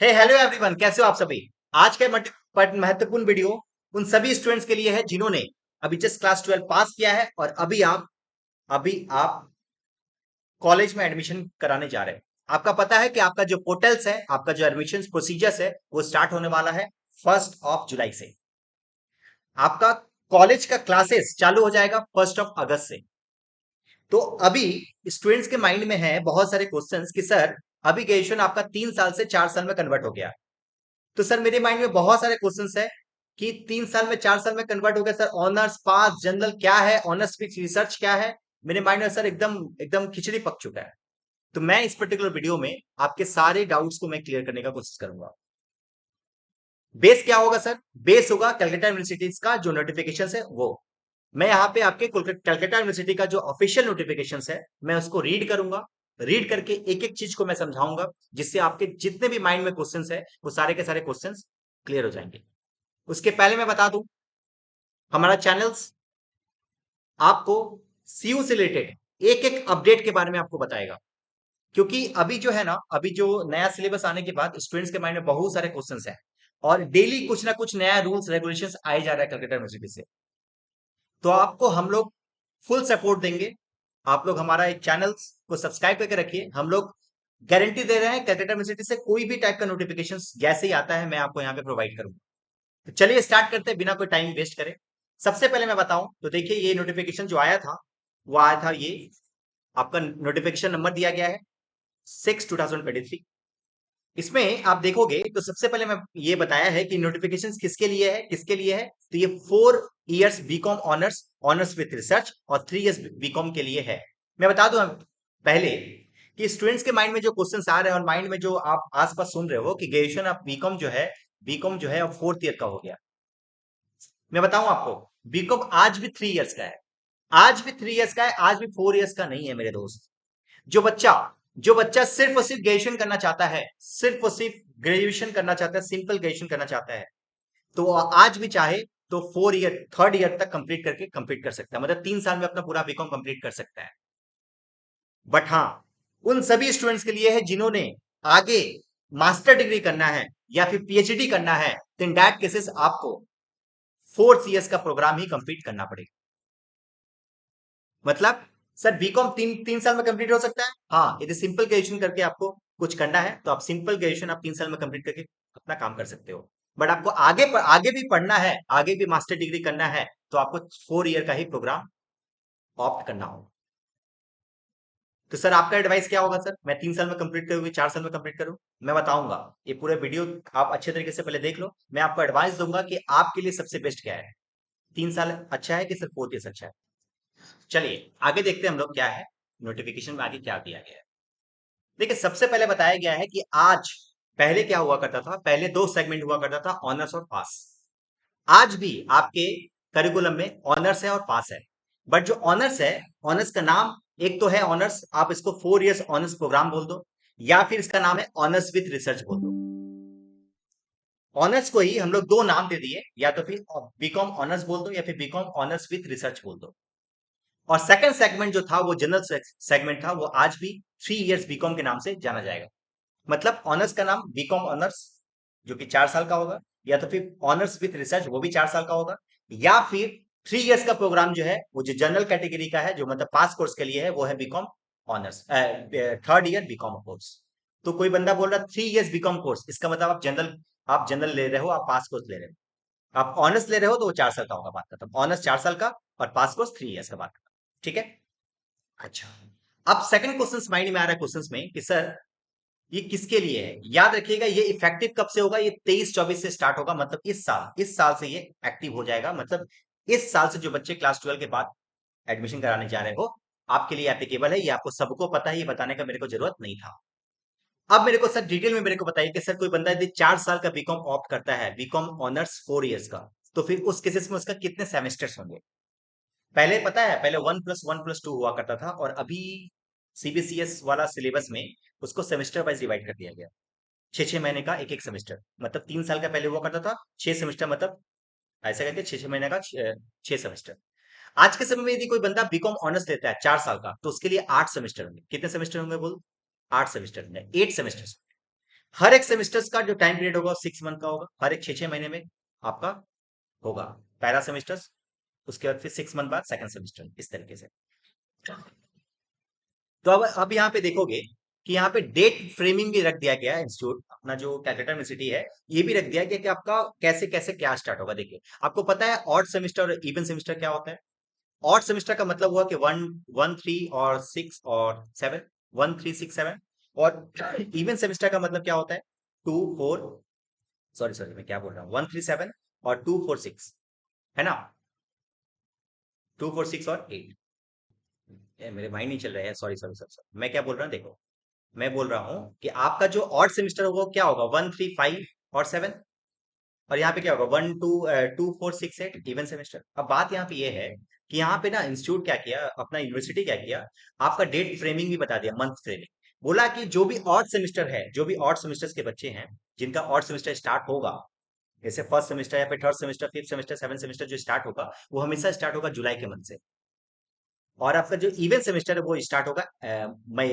Hello everyone, कैसे हो आप सभी। आज का महत्वपूर्ण वीडियो उन सभी स्टूडेंट्स के लिए है जिन्होंने अभी जस्ट क्लास 12 पास किया है और अभी आप कॉलेज में एडमिशन कराने जा रहे हैं। आपका पता है कि आपका जो पोर्टल्स है, आपका जो एडमिशन प्रोसीजर्स है, वो स्टार्ट होने वाला है 1 जुलाई से। आपका कॉलेज का क्लासेस चालू हो जाएगा 1 अगस्त से। तो अभी स्टूडेंट्स के माइंड में है बहुत सारे क्वेश्चंस कि सर, अभी ग्रेजुएशन आपका 3 साल से 4 साल में कन्वर्ट हो गया। तो सर मेरे माइंड में बहुत सारे क्वेश्चंस है कि 3 साल में 4 साल में कन्वर्ट हो गया सर, ऑनर्स पास जनरल क्या है, ऑनर्स विथ रिसर्च क्या है। मेरे माइंड में सर एकदम एकदम खिचड़ी पक चुका है। तो मैं इस पर्टिकुलर वीडियो में आपके सारे डाउट्स को मैं क्लियर करने का कोशिश करूंगा। बेस क्या होगा सर? बेस होगा कलकत्ता यूनिवर्सिटीज का जो नोटिफिकेशन है वो। मैं यहाँ पे आपके कलकत्ता यूनिवर्सिटी का जो ऑफिशियल नोटिफिकेशन है मैं उसको रीड करूंगा। रीड करके एक एक चीज को मैं समझाऊंगा, जिससे आपके जितने भी माइंड में क्वेश्चंस है वो सारे के सारे क्वेश्चंस क्लियर हो जाएंगे। उसके पहले मैं बता दूं, हमारा चैनल्स आपको सीयू से रिलेटेड एक एक अपडेट के बारे में आपको बताएगा। क्योंकि अभी जो है ना, अभी जो नया सिलेबस आने के बाद स्टूडेंट्स के माइंड में बहुत सारे क्वेश्चंस हैं और डेली कुछ ना कुछ नया रूल्स रेगुलेशंस आए जा रहा है कलकत्ता यूनिवर्सिटी से। तो आपको हम लोग फुल सपोर्ट देंगे। आप लोग हमारा एक चैनल को सब्सक्राइब करके रखिए। हम लोग गारंटी दे रहे हैं कलकत्ता यूनिवर्सिटी से कोई भी टाइप का नोटिफिकेशन जैसे ही आता है मैं आपको यहाँ पे प्रोवाइड करूंगा। तो चलिए स्टार्ट करते हैं बिना कोई टाइम वेस्ट करे। सबसे पहले मैं बताऊं तो देखिए, ये नोटिफिकेशन जो आया था वो आया था, ये आपका नोटिफिकेशन नंबर दिया गया है 6/2023। इसमें आप देखोगे तो सबसे पहले मैं ये बताया है कि नोटिफिकेशन किसके लिए है, किसके लिए है। तो ये 4 years BCom honours, honours with research और 3 इयर्स बीकॉम के लिए है। मैं बता दूं पहले कि स्टूडेंट्स के माइंड में जो क्वेश्चंस आ रहे हैं और माइंड में जो आप आसपास सुन रहे हो कि ग्रेजुएशन ऑफ बीकॉम जो है अब 4th ईयर का हो गया। मैं बताऊं आपको, बीकॉम आज भी 3 इयर्स का है। आज भी 3 इयर्स का है, आज भी 4 इयर्स का नहीं है मेरे दोस्त। जो बच्चा जो बच्चा सिर्फ और सिर्फ ग्रेजुएशन करना चाहता है, सिर्फ और सिर्फ ग्रेजुएशन करना चाहता है, सिंपल ग्रेजुएशन करना चाहता है, तो वो आज भी चाहे तो 4 ईयर 3rd ईयर तक कंप्लीट कर सकता है। मतलब 3 साल में अपना पूरा बीकॉम कंप्लीट कर सकता है। बट हाँ, उन सभी स्टूडेंट्स के लिए है जिन्होंने आगे मास्टर डिग्री करना है या फिर पीएचडी करना है, तो इन दैट केसेस आपको 4 CS का प्रोग्राम ही कंप्लीट करना पड़ेगा। मतलब सर बीकॉम तीन तीन साल में कंप्लीट हो सकता है, हाँ, यदि सिंपल ग्रेजुएशन करके आपको कुछ करना है तो आप सिंपल ग्रेजुएशन आप 3 साल में कंप्लीट करके अपना काम कर सकते हो। बट आपको आगे भी पढ़ना है, आगे भी मास्टर डिग्री करना है, तो आपको 4 ईयर का ही प्रोग्राम ऑप्ट करना होगा। तो सर आपका एडवाइस क्या होगा? सर मैं 3 साल में कंप्लीट करूँ, 4 साल में कंप्लीट करूँ? मैं बताऊंगा। ये पूरे वीडियो आप अच्छे तरीके से पहले देख लो। मैं आपको एडवाइस दूंगा कि आपके लिए सबसे बेस्ट क्या है, 3 साल अच्छा है कि सर 4 ईयर अच्छा है। चलिए आगे देखते हैं हम लोग क्या है नोटिफिकेशन में आगे क्या दिया गया है। देखिए, सबसे पहले बताया गया है कि आज, पहले क्या हुआ करता था, पहले 2 सेगमेंट हुआ करता था, ऑनर्स और पास। आज भी आपके करिकुलम में ऑनर्स है और पास है। बट जो ऑनर्स है, ऑनर्स का नाम एक तो है ऑनर्स, आप इसको 4 इयर्स ऑनर्स प्रोग्राम बोल दो, या फिर इसका नाम है ऑनर्स विथ रिसर्च बोल दो। ऑनर्स को ही हम लोग दो नाम दे दिए, या तो फिर बीकॉम ऑनर्स बोल दो या फिर बीकॉम ऑनर्स विथ रिसर्च बोल दो। और सेकंड सेगमेंट जो था वो जनरल सेगमेंट था, वो आज भी 3 इयर्स बीकॉम के नाम से जाना जाएगा। मतलब ऑनर्स का नाम बीकॉम ऑनर्स जो कि 4 साल का होगा, या तो फिर ऑनर्स विथ रिसर्च वो भी 4 साल का होगा, या फिर 3 इयर्स का प्रोग्राम जो है वो जो जनरल कैटेगरी का है, जो मतलब पास कोर्स के लिए है, वो है BCom honours 3rd year BCom course. तो कोई बंदा बोल रहा 3 इयर्स बीकॉम कोर्स, इसका मतलब आप जनरल ले रहे हो, आप पास कोर्स ले रहे हो। आप ऑनर्स ले रहे हो तो वो 4 साल का होगा, बात खत्म। ऑनर्स 4 साल का और पास कोर्स 3 इयर्स का, बात खत्म। ठीक है। अच्छा, अब सेकंड क्वेश्चन माइंड में आ रहा है क्वेश्चन में कि सर ये किसके लिए है। याद रखिएगा, ये इफेक्टिव कब से होगा? ये 23-24 से स्टार्ट होगा। मतलब इस साल से ये एक्टिव हो जाएगा। मतलब इस साल से जो बच्चे क्लास 12 के बाद एडमिशन कराने जा रहे हो, आपके लिए एप्लीकेबल है। ये आपको सबको पता है, ये बताने का मेरे को जरूरत नहीं था। अब मेरे को सर डिटेल में मेरे को बताइए कि सर कोई बंदा यदि 4 साल का बीकॉम ऑप्ट करता है, बीकॉम ऑनर्स 4 इयर्स का, तो फिर उस केसेस में उसका कितने सेमेस्टर्स होंगे? पहले पता है, पहले 1+1+2 हुआ करता था, और अभी सीबीसीएस वाला सिलेबस में उसको सेमेस्टर वाइज डिवाइड कर दिया गया। 6-6 महीने का एक एक सेमेस्टर। मतलब 3 साल का पहले हुआ करता था 6 सेमेस्टर, मतलब ऐसा करके 6-6 महीने का 6 सेमेस्टर। आज के समय में यदि कोई बंदा बीकॉम ऑनर्स लेता है 4 साल का, तो उसके लिए 8 सेमेस्टर होंगे। कितने सेमेस्टर होंगे बोल? 8 सेमेस्टर होंगे, 8 सेमेस्टर। हर एक सेमेस्टर्स का जो टाइम पीरियड होगा 6 मंथ का होगा, हर एक 6 6 महीने में आपका होगा पहला सेमेस्टर्स, उसके बाद फिर 6 मंथ बाद सेकंड सेमेस्टर, इस तरीके से। तो अब यहाँ पे देखोगे कि यहाँ पे डेट फ्रेमिंग भी रख दिया गया है, इंस्टीट्यूट अपना जो कैलकाटा यूनिवर्सिटी है, ये भी रख दिया गया कि आपका कैसे कैसे क्या स्टार्ट होगा। देखिए, आपको पता है ऑड सेमेस्टर और इवन सेमेस्टर क्या होता है? ऑड सेमेस्टर का मतलब हुआ कि 1 1 3 और 6 और 7, 1 3 6 7। और इवन सेमेस्टर का मतलब क्या होता है? 2 4, सॉरी सॉरी मैं क्या बोल रहा हूँ, 1 3 7 और 2 4 6, है ना? 2 4 6 और 8। मेरे माइंड नहीं चल रहा है, सॉरी सॉरी सॉरी, मैं क्या बोल रहा हूँ देखो, मैं बोल रहा हूँ कि आपका जो ऑड सेमेस्टर होगा वो क्या होगा, 1 3 5 और 7। और यहाँ पे क्या होगा, 1 2 2 4 6 8 इवन सेमेस्टर। अब बात यहाँ पे ये है कि यहाँ पे ना इंस्टीट्यूट क्या किया, अपना यूनिवर्सिटी क्या किया, आपका डेट फ्रेमिंग भी बता दिया, मंथ फ्रेमिंग। बोला कि जो भी ऑड सेमेस्टर है, जो भी ऑड सेमेस्टर्स के बच्चे हैं, जिनका ऑड सेमेस्टर स्टार्ट होगा, जैसे फर्स्ट सेमेस्टर या फिर third semester, fifth semester, seven semester जो स्टार्ट होगा, वो हमेशा स्टार्ट होगा जुलाई के मंथ से। और आपका जो इवन सेमेस्टर है वो स्टार्ट होगा मई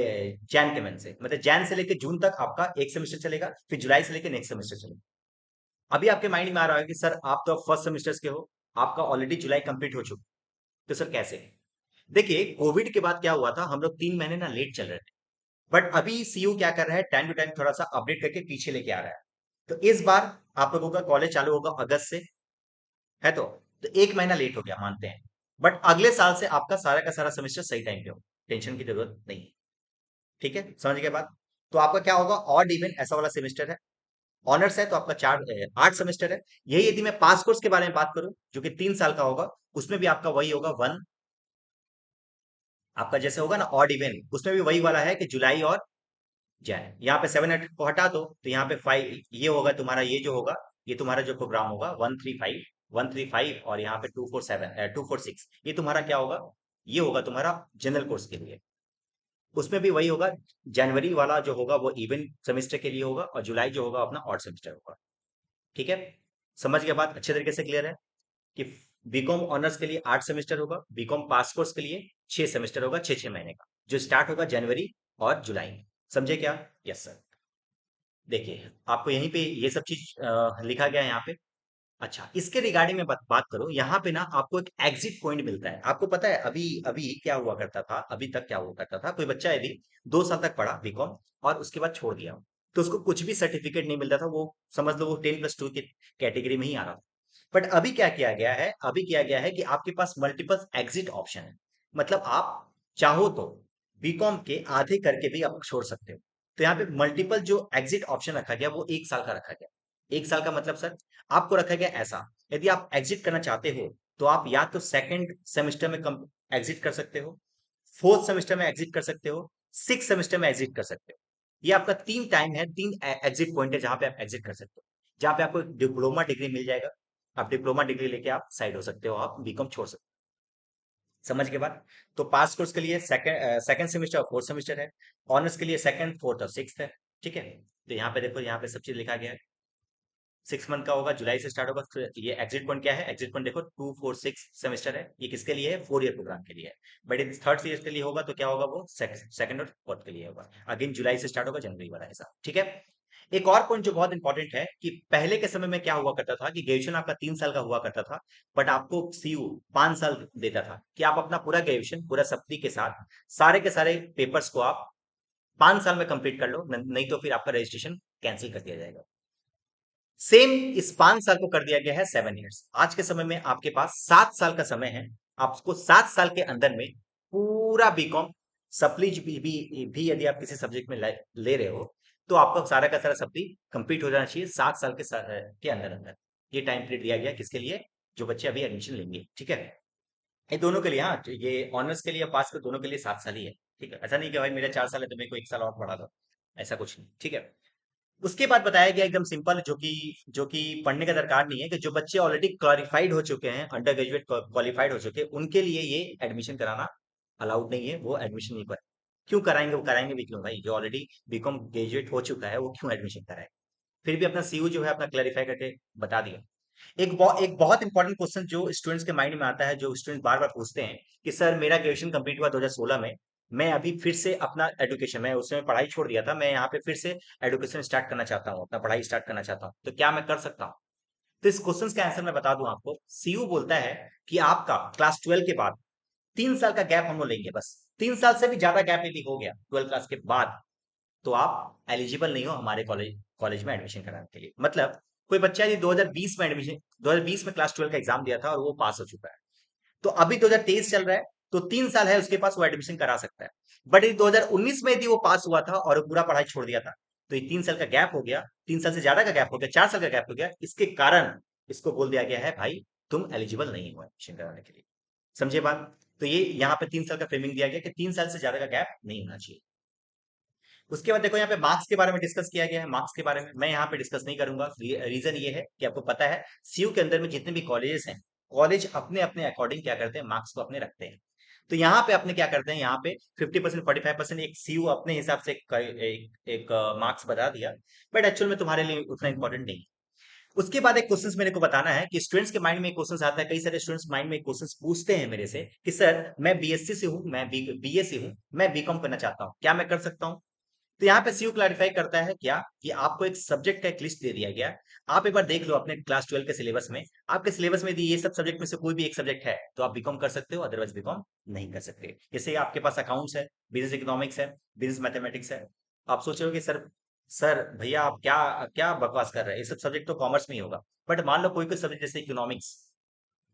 जैन के मंथ से, मतलब जैन से लेकर जून तक आपका एक सेमेस्टर चलेगा, फिर जुलाई से लेकर नेक्स्ट सेमेस्टर चलेगा। अभी आपके माइंड में आ रहा है कि सर आप तो फर्स्ट सेमेस्टर्स के हो, आपका ऑलरेडी जुलाई कंप्लीट हो चुका, तो सर कैसे? देखिए, कोविड के बाद क्या हुआ था, हम लोग 3 महीने ना लेट चल रहे थे। बट अभी सीयू क्या कर रहा है, टाइम टू टाइम थोड़ा सा अपडेट करके पीछे लेके आ रहा है। तो इस बार आप लोगों का कॉलेज चालू होगा अगस्त से, है तो 1 महीना लेट हो गया मानते हैं। बट अगले साल से आपका सारा का सारा सेमेस्टर सही टाइम पे हो, टेंशन की जरूरत नहीं है। ठीक है, समझ गए बात? तो आपका क्या होगा, ऑड इवन ऐसा वाला सेमेस्टर है। ऑनर्स है तो आपका 8 सेमेस्टर है। यही यदि मैं पास कोर्स के बारे में बात करूं, जो कि 3 साल का होगा, उसमें भी आपका वही होगा वन, आपका जैसे होगा ना ऑड इवन, उसमें भी वही वाला है कि जुलाई और जैन। यहाँ पे 7 8 को हटा दो तो यहाँ पे 5 ये होगा तुम्हारा, ये जो होगा, ये तुम्हारा जो प्रोग्राम होगा 1 3 5, 1 3 5, और यहाँ पे 2 4 7 2 4 6, ये तुम्हारा क्या होगा, ये होगा तुम्हारा जनरल कोर्स के लिए। उसमें भी वही होगा, जनवरी वाला जो होगा वो इवन सेमेस्टर के लिए होगा, और जुलाई जो होगा अपना ऑड सेमेस्टर होगा। ठीक है, समझ गया बात? अच्छे तरीके से क्लियर है कि बीकॉम ऑनर्स के लिए 8 सेमेस्टर होगा, बीकॉम पास कोर्स के लिए 6 सेमेस्टर होगा, 6 6 महीने का, जो स्टार्ट होगा जनवरी और जुलाई में। समझे क्या? Yes sir. देखिए, आपको यहीं पे ये सब चीज लिखा गया है यहाँ पे। अच्छा, इसके रिगार्डिंग में बात करो, यहाँ पे ना आपको एक एग्जिट पॉइंट मिलता है। आपको पता है अभी अभी क्या हुआ करता था, अभी तक क्या हुआ करता था, कोई बच्चा यदि 2 साल तक पढ़ा बीकॉम और उसके बाद छोड़ दिया, तो उसको कुछ भी सर्टिफिकेट नहीं मिलता था, वो समझ लो वो 10+2 की कैटेगरी में ही आ रहा था। बट अभी क्या किया गया है, अभी किया गया है कि आपके पास मल्टीपल एग्जिट ऑप्शन है। मतलब आप चाहो तो बीकॉम के आधे करके भी आप छोड़ सकते हो। तो यहाँ पे मल्टीपल जो एग्जिट ऑप्शन रखा गया वो 1 साल का रखा गया। 1 साल का मतलब सर, आपको रखा गया ऐसा, यदि आप एग्जिट करना चाहते हो तो आप या तो सेकंड सेमेस्टर में एग्जिट कर सकते हो, फोर्थ सेमेस्टर में एग्जिट कर सकते हो, सिक्स सेमेस्टर में एग्जिट कर सकते हो। ये आपका 3 टाइम है, 3 एग्जिट पॉइंट है जहां पे आप एग्जिट कर सकते हो, जहां पे आपको एक डिप्लोमा डिग्री मिल जाएगा। आप डिप्लोमा डिग्री लेके आप साइड हो सकते हो, आप बीकॉम छोड़ सकते हो। समझ के बाद? तो पास कोर्स के लिए सेकंड सेकंड सेमेस्टर और फोर्थ सेमेस्टर है, ऑनर्स के लिए सेकंड फोर्थ और सिक्स है। ठीक है, तो यहाँ पे देखो, यहाँ पे सब चीज लिखा गया है। 6 मंथ का होगा, जुलाई से स्टार्ट होगा। तो ये एग्जिट पॉइंट क्या है, एग्जिट पॉइंट देखो 2 4 6 सेमेस्टर है, ये किसके लिए है, 4 ईयर प्रोग्राम के लिए है। बट यदि थर्ड ईयर के लिए होगा तो क्या होगा, वो सेकंड और फोर्थ के लिए होगा। अगेन जुलाई से स्टार्ट होगा, जनवरी वाला ऐसा। ठीक है, एक और पॉइंट जो बहुत इंपॉर्टेंट है कि पहले के समय में क्या हुआ करता था कि ग्रेजुएशन आपका 3 साल का हुआ करता था, बट आपको सीयू 5 साल देता था कि आप अपना पूरा ग्रेजुएशन पूरा सप्ली के साथ सारे के सारे पेपर्स को आप 5 साल में कंप्लीट कर लो, नहीं तो फिर आपका रजिस्ट्रेशन कैंसिल कर दिया जाएगा। सेम इस 5 साल को कर दिया गया है 7 ईयर्स। आज के समय में आपके पास 7 साल का समय है, आपको 7 साल के अंदर में पूरा बीकॉम सप्ली भी यदि आप किसी सब्जेक्ट में ले रहे हो, तो आपका सारा का सारा सप्ली कंप्लीट हो जाना चाहिए 7 साल के अंदर अंदर। ये टाइम पीरियड दिया गया है किसके लिए, जो बच्चे अभी एडमिशन लेंगे। ठीक है, ये दोनों के लिए, हाँ, तो ये ऑनर्स के लिए पास के दोनों के लिए 7 साल ही है। ठीक है, ऐसा नहीं कि भाई मेरा 4 साल है तो मेरे को 1 साल और पढ़ा दो, ऐसा कुछ नहीं। ठीक है, उसके बाद बताया गया एकदम सिंपल, जो कि पढ़ने का दरकार नहीं है, कि जो बच्चे ऑलरेडी क्वालिफाइड हो चुके हैं, अंडर ग्रेजुएट क्वालिफाइड हो चुके हैं, उनके लिए ये एडमिशन कराना अलाउड नहीं है, वो एडमिशन नहीं कर। क्यों कराएंगे, वो कराएंगे भी क्यों भाई, जो ऑलरेडी बीकॉम ग्रेजुएट हो चुका है वो क्यों एडमिशन कराए? फिर भी अपना सीयू जो है अपना क्लैरिफाई करके बता दिया। एक बहुत इंपॉर्टेंट क्वेश्चन जो स्टूडेंट्स के माइंड में आता है, जो स्टूडेंट बार बार पूछते हैं कि सर मेरा ग्रेजुएशन कंप्लीट हुआ 2016 में, मैं अभी फिर से अपना एजुकेशन, मैं उस समय पढ़ाई छोड़ दिया था, मैं यहाँ पे फिर से एजुकेशन स्टार्ट करना चाहता हूँ, अपना पढ़ाई स्टार्ट करना चाहता हूँ, तो क्या मैं कर सकता हूँ? तो इस क्वेश्चन का आंसर मैं बता दूं आपको। सीयू बोलता है कि आपका क्लास 12 के बाद 3 साल का गैप हम लोग लेंगे, बस 3 साल से भी ज्यादा गैप यदि हो गया 12 क्लास के बाद, तो आप एलिजिबल नहीं हो हमारे कॉलेज कॉलेज में एडमिशन कराने के लिए। मतलब कोई बच्चा यदि 2020 में एडमिशन 2020 में क्लास 12 का एग्जाम दिया था और वो पास हो चुका है, तो अभी 2023 चल रहा है, तो 3 साल है उसके पास, वो एडमिशन करा सकता है। बट यदि 2019 में यदि वो पास हुआ था और वो पूरा पढ़ाई छोड़ दिया था, तो ये 3 साल का गैप हो गया, 3 साल से ज्यादा का गैप हो गया, 4 साल का गैप हो गया, इसके कारण इसको बोल दिया गया है भाई तुम एलिजिबल नहीं हो एडमिशन कराने के लिए। समझे बात? तो ये यहाँ पे 3 साल का फ्रेमिंग दिया गया कि 3 साल से ज्यादा का गैप नहीं होना चाहिए। उसके बाद देखो यहाँ पे मार्क्स के बारे में डिस्कस किया गया है। मार्क्स के बारे में मैं यहाँ पे डिस्कस नहीं करूंगा। रीजन ये है कि आपको पता है सीयू के अंदर में जितने भी कॉलेजेस हैं, कॉलेज अपने अपने अकॉर्डिंग क्या करते हैं, मार्क्स को अपने रखते हैं। तो यहाँ पे अपने क्या करते हैं, यहाँ पे 50% 45% एक सीयू अपने हिसाब से एक मार्क्स बता दिया, बट एक्चुअल में तुम्हारे लिए उतना इंपॉर्टेंट नहीं। उसके बाद एक क्वेश्चन मेरे को बताना है कि स्टूडेंट्स के माइंड में एक क्वेश्चन आता है, कई सारे स्टूडेंट्स माइंड में क्वेश्चन पूछते हैं मेरे से कि सर मैं बीएससी से हूँ, मैं बीए से हूँ, मैं बीकॉम करना चाहता हूँ, क्या मैं कर सकता हूँ? तो यहाँ पे सीयू क्लैरिफाई करता है क्या कि आपको एक सब्जेक्ट का एक लिस्ट दे दिया गया है। आप एक बार देख लो अपने क्लास 12 के सिलेबस में, आपके सिलेबस में यदि ये सब सब्जेक्ट में से कोई भी एक सब्जेक्ट है तो आप बीकॉम कर सकते हो, अदरवाइज बीकॉम नहीं कर सकते। जैसे आपके पास अकाउंट्स है, बिजनेस इकोनॉमिक्स है, बिजनेस मैथमेटिक्स है। आप सोच रहे हो कि सर सर भैया आप क्या क्या बकवास कर रहे हैं, ये सब सब्जेक्ट तो कॉमर्स में ही होगा। बट मान लो कोई कोई सब्जेक्ट जैसे इकोनॉमिक्स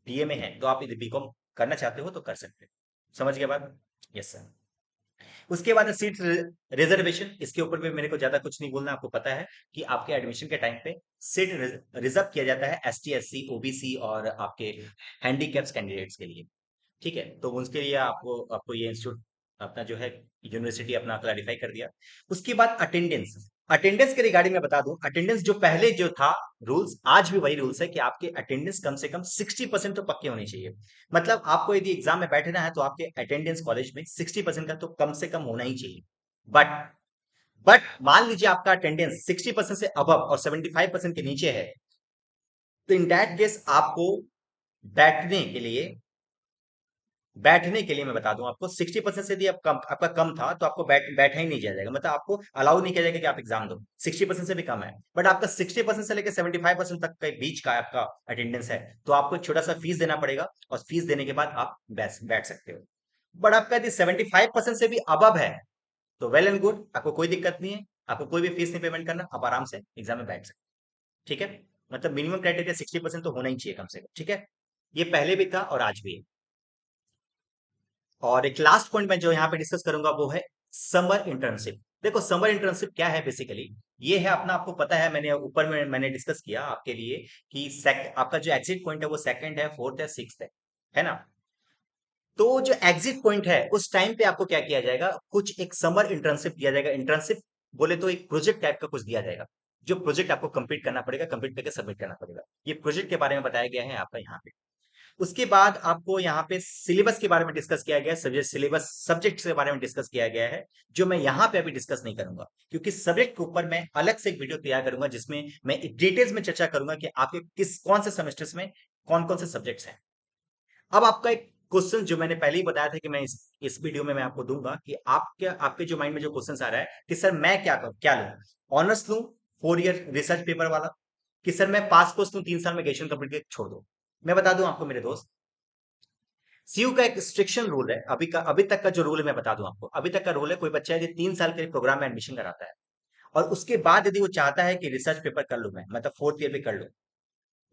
बीए में है, तो आप यदि बीकॉम करना चाहते हो तो कर सकते हो। समझ गए बात? Yes sir. उसके बाद सीट रिजर्वेशन, इसके ऊपर भी मेरे को ज्यादा कुछ नहीं बोलना। आपको पता है कि आपके एडमिशन के टाइम पे सीट रिजर्व किया जाता है एसटी, एससी, ओबीसी और आपके हैंडीकैप्स कैंडिडेट्स के लिए। ठीक है, तो उसके लिए आपको आपको ये इंस्टीट्यूट अपना जो है यूनिवर्सिटी अपना क्लैरिफाई कर दिया। उसके बाद अटेंडेंस, अटेंडेंस के रिगार्डिंग मैं बता दूं, अटेंडेंस जो पहले जो था रूल्स, आज भी वही रूल्स है कि आपके अटेंडेंस कम से कम 60% तो पक्के होने चाहिए। मतलब आपको यदि एग्जाम में बैठना है तो आपके अटेंडेंस कॉलेज में 60% का तो कम से कम होना ही चाहिए। बट बट मान लीजिए आपका अटेंडेंस 60% से अबव और 75% के नीचे है, तो इन दैट केस आपको बैठने के लिए मैं बता दूं आपको, 60% से यदि आप कम, आपका कम था तो आपको बैठा ही नहीं किया जाएगा, मतलब आपको अलाउ नहीं किया जाएगा कि आप एग्जाम दो। 60% से भी कम है, बट आपका 60% से लेकर 75% तक के बीच का आपका अटेंडेंस है, तो आपको एक छोटा सा फीस देना पड़ेगा, और फीस देने के बाद आप बैठ सकते हो। बट आपका यदि 75% से भी अबव है तो वेल एंड गुड, आपको कोई दिक्कत नहीं है, आपको कोई भी फीस नहीं पेमेंट करना, आप आराम से एग्जाम में बैठ सकते हैं। ठीक है, मतलब मिनिमम क्राइटेरिया 60% तो होना ही चाहिए कम से कम। ठीक है, ये पहले भी था और आज भी है। और एक लास्ट पॉइंट मैं जो यहाँ पे डिस्कस करूंगा वो है समर इंटर्नशिप। देखो समर इंटर्नशिप क्या है बेसिकली, ये है अपना, आपको पता है मैंने ऊपर में मैंने डिस्कस किया आपके लिए कि आपका जो एग्जिट पॉइंट है वो सेकंड है, फोर्थ है, सिक्स्थ है ना? तो जो एग्जिट पॉइंट है उस टाइम पे आपको क्या किया जाएगा, कुछ एक समर इंटर्नशिप दिया जाएगा। इंटर्नशिप बोले तो एक प्रोजेक्ट टाइप का कुछ दिया जाएगा, जो प्रोजेक्ट आपको कंप्लीट करना पड़ेगा, कंप्लीट करके सबमिट करना पड़ेगा। ये प्रोजेक्ट के बारे में बताया गया है आपका यहाँ पे। उसके बाद आपको यहाँ पे सिलेबस के बारे में डिस्कस किया गया है, सब्जेक्ट सिलेबस सब्जेक्ट के बारे में डिस्कस किया गया है, जो मैं यहाँ पे अभी डिस्कस नहीं करूंगा, क्योंकि सब्जेक्ट के ऊपर मैं अलग से एक वीडियो तैयार करूंगा जिसमें मैं डिटेल्स में चर्चा करूंगा कि आपके किस कौन से सेमेस्टर्स में कौन कौन से सब्जेक्ट्स हैं। अब आपका एक क्वेश्चन जो मैंने पहले ही बताया था कि मैं इस वीडियो में मैं आपको दूंगा कि आपके आपके जो माइंड में जो क्वेश्चन आ रहा है कि सर मैं क्या लूं, ऑनर्स लूं 4 ईयर रिसर्च पेपर वाला, कि सर मैं पास कोर्स लूं 3 साल में ग्रेजुएशन कंप्लीट करके छोड़ दूं। मैं बता दूं आपको मेरे दोस्त, सीयू का एक स्ट्रिक्शन रूल है, अभी तक का जो रूल है मैं बता दूं आपको। अभी तक का रूल है, कोई बच्चा यदि 3 साल के प्रोग्राम में एडमिशन कराता है और उसके बाद यदि वो चाहता है कि रिसर्च पेपर कर लूं मैं, मतलब 4th ईयर भी कर लूं,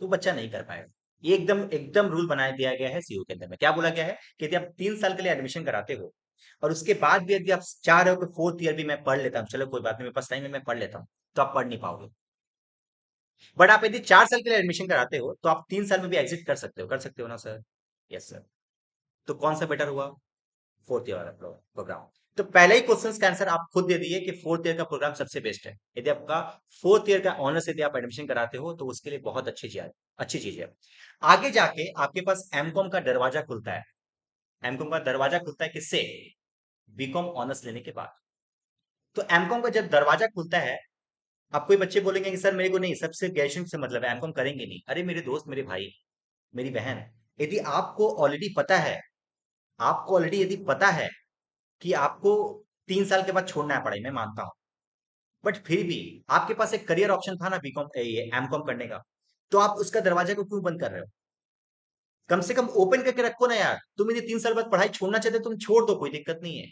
तो बच्चा नहीं कर पाएगा। ये एकदम एकदम रूल बना दिया गया है सीयू के अंदर में। क्या बोला गया है कि यदि आप 3 साल के लिए एडमिशन कराते हो और उसके बाद भी यदि आप चाह रहे हो कि 4th ईयर भी मैं पढ़ लेता हूँ, चलो कोई बात नहीं, मेरे पास टाइम है, मैं पढ़ लेता हूँ, तो आप पढ़ नहीं पाओगे। बट आप यदि 4 साल के लिए एडमिशन कराते हो तो आप 3 साल में भी एग्जिट कर सकते हो ना सर? Yes sir. तो कौन सा बेटर हुआ? 4th ईयर वाला प्रोग्राम। तो पहले ही क्वेश्चन का आंसर आप खुद दे दिए कि 4th ईयर का प्रोग्राम सबसे बेस्ट है। यदि आपका 4th ईयर का ऑनर्स यदि आप एडमिशन कराते हो तो उसके लिए बहुत अच्छी चीज है। आगे जाके आपके पास एमकॉम का दरवाजा खुलता है। एमकॉम का दरवाजा खुलता है किससे? बीकॉम ऑनर्स लेने के बाद। तो एमकॉम का जब दरवाजा खुलता है, आप कोई बच्चे बोलेंगे कि सर मेरे को नहीं, सबसे ग्रेजुएशन से मतलब है, एमकॉम करेंगे नहीं। अरे मेरे दोस्त, मेरे भाई, मेरी बहन, यदि आपको ऑलरेडी पता है, आपको ऑलरेडी यदि पता है कि आपको 3 साल के बाद छोड़ना है पढ़ाई, मैं मानता हूँ। बट फिर भी आपके पास एक करियर ऑप्शन था ना बीकॉम, ये एमकॉम करने का, तो आप उसका दरवाजा को क्यों बंद कर रहे हो? कम से कम ओपन करके रखो ना यार। तुम यदि 3 साल बाद पढ़ाई छोड़ना चाहते हो, तुम छोड़ दो, कोई दिक्कत नहीं है।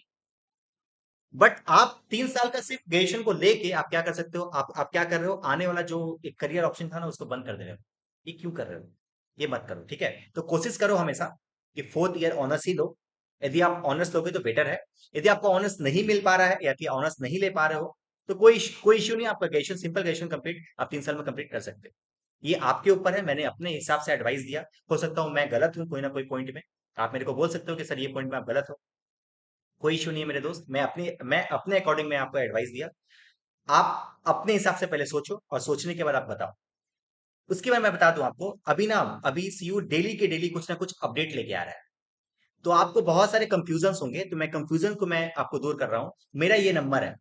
बट आप 3 साल का सिर्फ ग्रेजुएशन को लेके आप क्या कर सकते हो, आप क्या कर रहे हो, आने वाला जो एक करियर ऑप्शन था ना उसको बंद कर दे रहे हो। ये क्यों कर रहे हो? ये मत करो, ठीक है? तो कोशिश करो हमेशा कि 4th ईयर ऑनर्स ही लो। यदि आप ऑनर्स लोगे तो बेटर है। यदि आपको ऑनर्स नहीं मिल पा रहा है या कि ऑनर्स नहीं ले पा रहे हो, तो कोई इश्यू नहीं। आपका ग्रेजुएशन, सिंपल ग्रेजुएशन कंप्लीट आप 3 साल में कंप्लीट कर सकते हो। ये आपके ऊपर है, मैंने अपने हिसाब से एडवाइस दिया। हो सकता हूँ मैं गलत हूँ कोई ना कोई पॉइंट में। आप मेरे को बोल सकते हो कि सर ये पॉइंट में आप गलत हो। कोई इश्यू नहीं है मेरे दोस्त। मैं अपने अकॉर्डिंग में आपको एडवाइस दिया। आप अपने हिसाब से पहले सोचो और सोचने के बाद आप बताओ। उसके बाद मैं बता दूं आपको, अभी सीयू डेली के डेली कुछ ना कुछ अपडेट लेके आ रहा है। तो आपको बहुत सारे कंफ्यूजन होंगे, तो मैं कंफ्यूजन को मैं आपको दूर कर रहा हूं। मेरा ये नंबर है।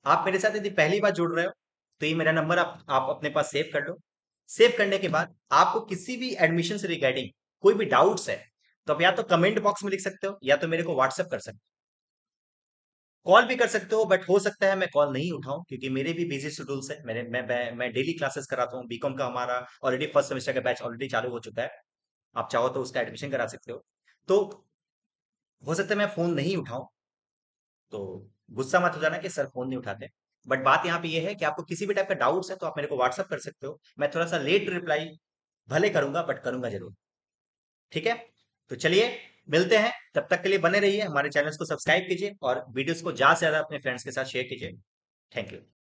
आप मेरे साथ यदि पहली बार जुड़ रहे हो, तो ये मेरा नंबर आप अपने पास सेव कर लो। सेव करने के बाद आपको किसी भी एडमिशन से रिगार्डिंग कोई भी डाउट्स है, तो आप या तो कमेंट बॉक्स में लिख सकते हो या तो मेरे को व्हाट्सएप कर सकते हो। कॉल भी कर सकते हो, बट हो सकता है मैं कॉल नहीं उठाऊं, क्योंकि मेरे भी बिजी शेड्यूल्स है। मैं डेली क्लासेस कराता हूँ। बीकॉम का हमारा ऑलरेडी फर्स्ट सेमेस्टर का बैच ऑलरेडी चालू हो चुका है। आप चाहो तो उसका एडमिशन करा सकते हो। तो हो सकता है मैं फोन नहीं उठाऊं, तो गुस्सा मत हो जाना कि सर फोन नहीं उठाते। बट बात यहाँ पे ये है कि आपको किसी भी टाइप का डाउट्स है तो आप मेरे को व्हाट्सअप कर सकते हो। मैं थोड़ा सा लेट रिप्लाई भले करूंगा, बट करूंगा जरूर। ठीक है? तो चलिए, मिलते हैं। तब तक के लिए बने रहिए, हमारे चैनल्स को सब्सक्राइब कीजिए और वीडियोस को ज्यादा से ज्यादा अपने फ्रेंड्स के साथ शेयर कीजिए। Thank you.